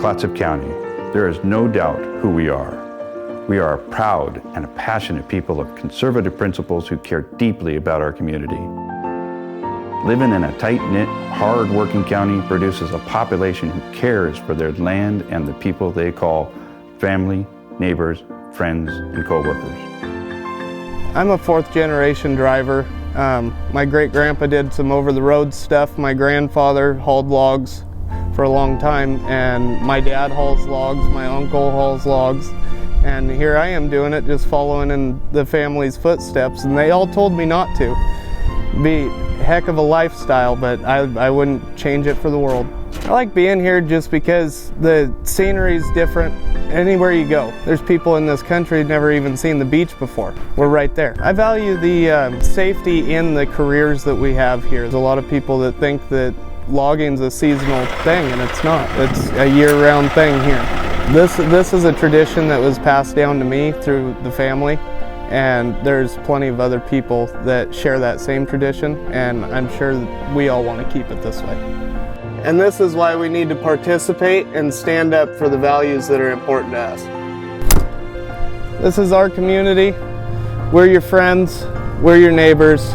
Clatsop County, there is no doubt who we are. We are a proud and a passionate people of conservative principles who care deeply about our community. Living in a tight-knit, hard-working county produces a population who cares for their land and the people they call family, neighbors, friends, and co-workers. I'm a fourth-generation driver. My great-grandpa did some over-the-road stuff. My grandfather hauled logs for a long time, and my dad hauls logs, my uncle hauls logs, and here I am doing it, just following in the family's footsteps, and they all told me not to. It'd be a heck of a lifestyle, but I wouldn't change it for the world. I like being here just because the scenery is different. Anywhere you go, there's people in this country who've never even seen the beach before. We're right there. I value the safety in the careers that we have here. There's a lot of people that think that logging's a seasonal thing, and it's not. It's a year-round thing here. This is a tradition that was passed down to me through the family, and there's plenty of other people that share that same tradition, and I'm sure that we all want to keep it this way. And this is why we need to participate and stand up for the values that are important to us. This is our community. We're your friends. We're your neighbors.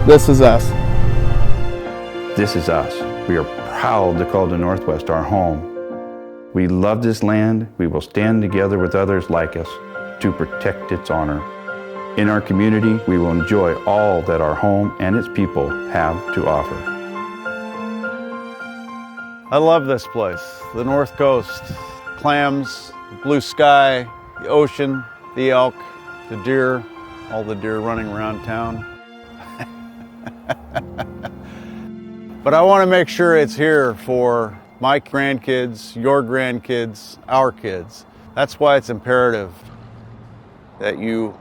This is us. This is us. We are proud to call the Northwest our home. We love this land. We will stand together with others like us to protect its honor. In our community, we will enjoy all that our home and its people have to offer. I love this place, the North Coast. Clams, the blue sky, the ocean, the elk, the deer, all the deer running around town. But I want to make sure it's here for my grandkids, your grandkids, our kids. That's why it's imperative that you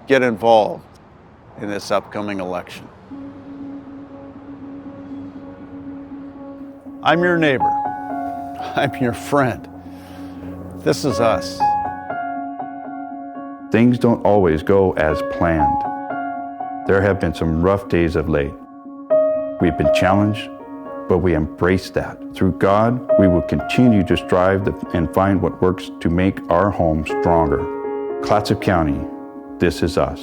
get involved in this upcoming election. I'm your neighbor. I'm your friend. This is us. Things don't always go as planned. There have been some rough days of late. We've been challenged, but we embrace that. Through God, we will continue to strive and find what works to make our home stronger. Clatsop County, this is us.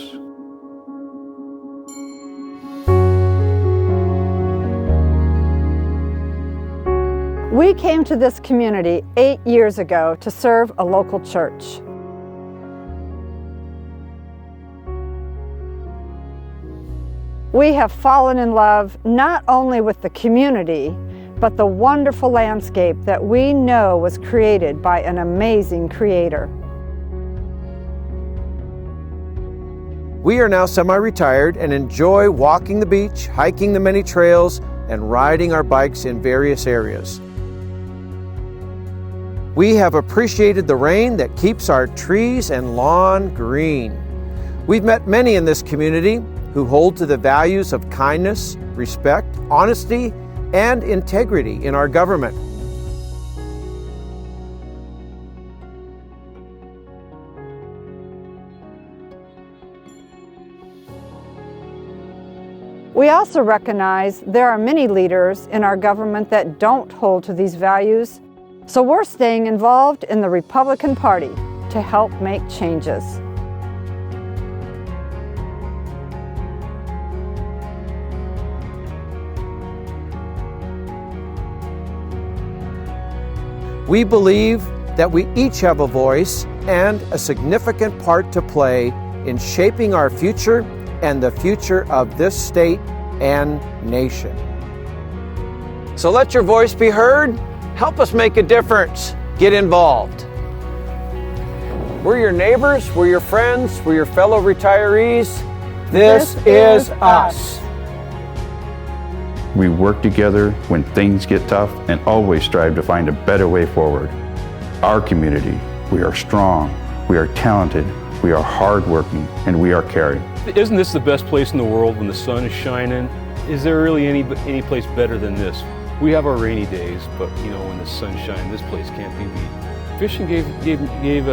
We came to this community 8 years ago to serve a local church. We have fallen in love not only with the community, but the wonderful landscape that we know was created by an amazing creator. We are now semi-retired and enjoy walking the beach, hiking the many trails, and riding our bikes in various areas. We have appreciated the rain that keeps our trees and lawn green. We've met many in this community who hold to the values of kindness, respect, honesty, and integrity in our government. We also recognize there are many leaders in our government that don't hold to these values, so we're staying involved in the Republican Party to help make changes. We believe that we each have a voice and a significant part to play in shaping our future and the future of this state and nation. So let your voice be heard. Help us make a difference. Get involved. We're your neighbors, we're your friends, we're your fellow retirees. This is us. We work together when things get tough and always strive to find a better way forward. Our community, we are strong, we are talented, we are hardworking, and we are caring. Isn't this the best place in the world when the sun is shining? Is there really any place better than this? We have our rainy days, but when the sun shines, this place can't be beat. Fishing gave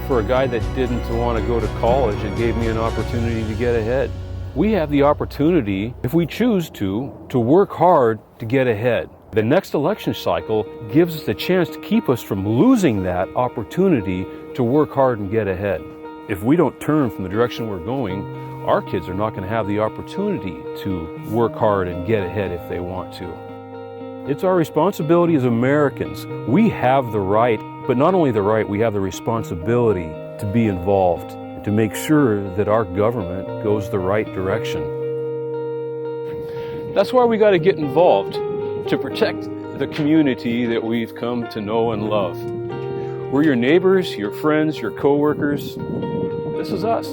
for a guy that didn't want to go to college, it gave me an opportunity to get ahead. We have the opportunity, if we choose to work hard to get ahead. The next election cycle gives us the chance to keep us from losing that opportunity to work hard and get ahead. If we don't turn from the direction we're going, our kids are not going to have the opportunity to work hard and get ahead if they want to. It's our responsibility as Americans. We have the right, but not only the right, we have the responsibility to be involved, to make sure that our government goes the right direction. That's why we got to get involved, to protect the community that we've come to know and love. We're your neighbors, your friends, your co-workers. This is us.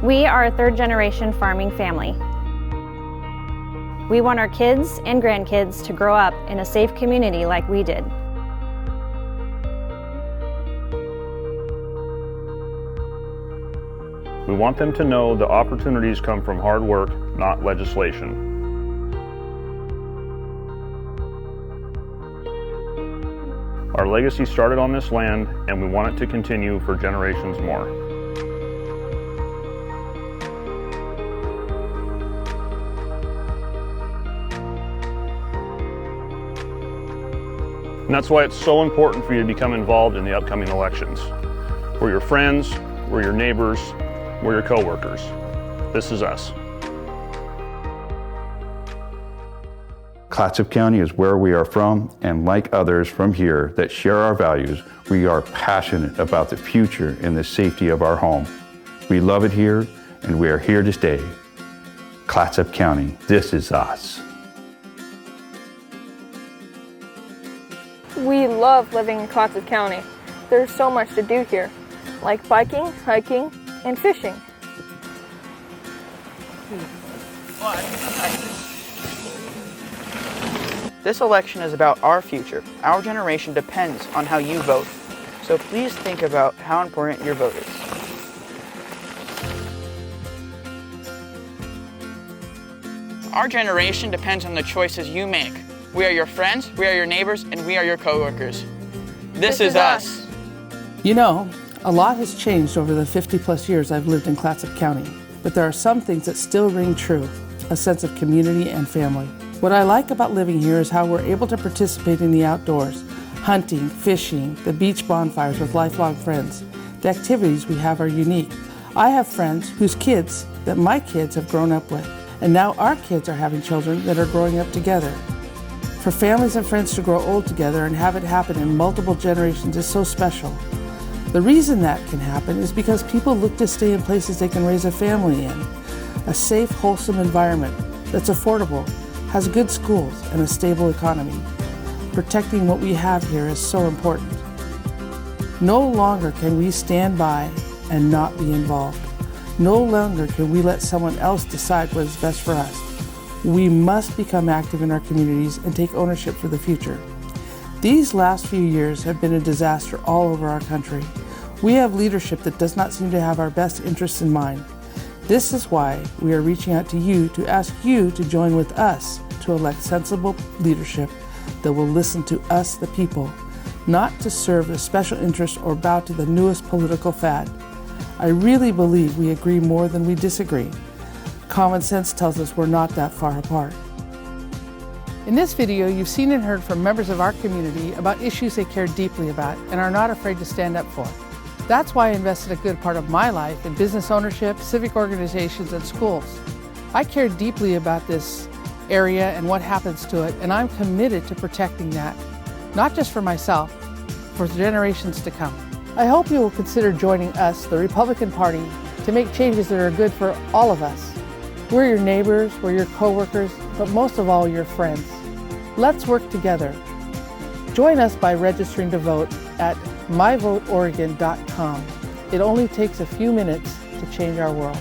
We are a third-generation farming family. We want our kids and grandkids to grow up in a safe community like we did. We want them to know the opportunities come from hard work, not legislation. Our legacy started on this land, and we want it to continue for generations more. And that's why it's so important for you to become involved in the upcoming elections. We're your friends, we're your neighbors, we're your co-workers. This is us. Clatsop County is where we are from, and like others from here that share our values, we are passionate about the future and the safety of our home. We love it here, and we are here to stay. Clatsop County, this is us. We love living in Clatsop County. There's so much to do here, like biking, hiking, and fishing. This election is about our future. Our generation depends on how you vote. So please think about how important your vote is. Our generation depends on the choices you make. We are your friends, we are your neighbors, and we are your co-workers. This is us. You know, a lot has changed over the 50-plus years I've lived in Clatsop County, but there are some things that still ring true, a sense of community and family. What I like about living here is how we're able to participate in the outdoors, hunting, fishing, the beach bonfires with lifelong friends. The activities we have are unique. I have friends whose kids that my kids have grown up with, and now our kids are having children that are growing up together. For families and friends to grow old together and have it happen in multiple generations is so special. The reason that can happen is because people look to stay in places they can raise a family in. A safe, wholesome environment that's affordable, has good schools, and a stable economy. Protecting what we have here is so important. No longer can we stand by and not be involved. No longer can we let someone else decide what is best for us. We must become active in our communities and take ownership for the future. These last few years have been a disaster all over our country. We have leadership that does not seem to have our best interests in mind. This is why we are reaching out to you to ask you to join with us to elect sensible leadership that will listen to us, the people, not to serve a special interest or bow to the newest political fad. I really believe we agree more than we disagree. Common sense tells us we're not that far apart. In this video, you've seen and heard from members of our community about issues they care deeply about and are not afraid to stand up for. That's why I invested a good part of my life in business ownership, civic organizations, and schools. I care deeply about this area and what happens to it, and I'm committed to protecting that, not just for myself, for generations to come. I hope you will consider joining us, the Republican Party, to make changes that are good for all of us. We're your neighbors, we're your co-workers, but most of all, your friends. Let's work together. Join us by registering to vote at myvoteoregon.com. It only takes a few minutes to change our world.